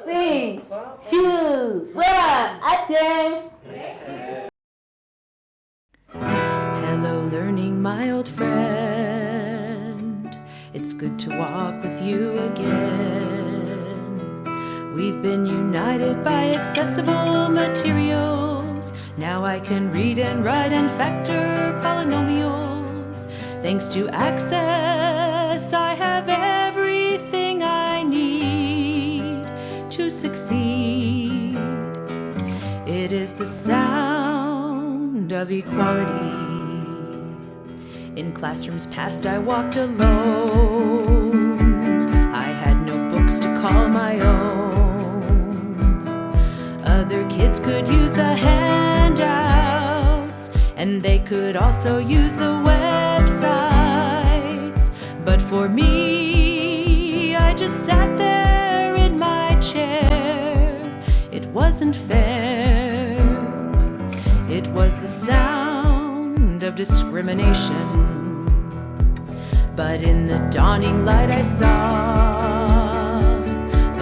3, 2, 1, action! Hello, learning, my old friend. It's good to walk with you again. We've been united by accessible materials. Now I can read and write and factor polynomials. Thanks to access, I have everything I need to succeed. It is the sound of equality. In classrooms past, I walked alone. I had no books to call my own. Other kids could use the handouts, and they could also use the websites. But for me, I just sat there in my chair. It wasn't fair. It was the sound of discrimination. But in the dawning light I saw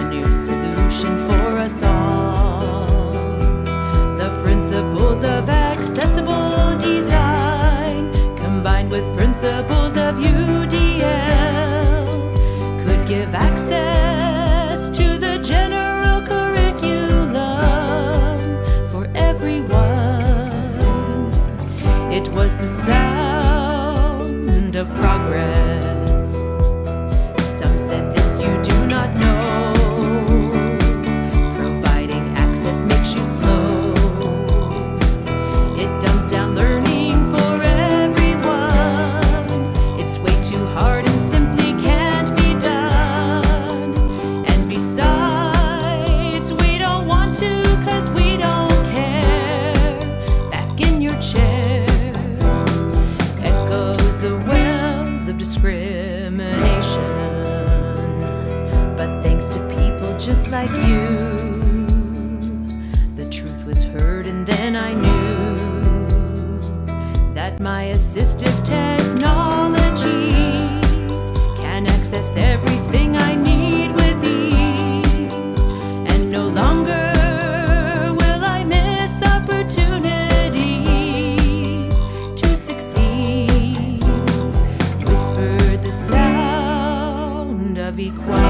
a new solution for us all. The principles of accessible design combined with principles of UDL could give access to the general curriculum for everyone. It was the sound of progress. Some said this you do not know. Providing access makes you slow. It dumbs down learning for everyone. It's way too hard and simply can't be done. And besides, we don't want to 'cause we don't care. Back in your chair echoes the wells of discrimination. But thanks to people just like you, the truth was heard, and then I knew that my assistive technologies can access everything I need with ease. And no longer will I miss opportunities to succeed. Whispered the sound of equality.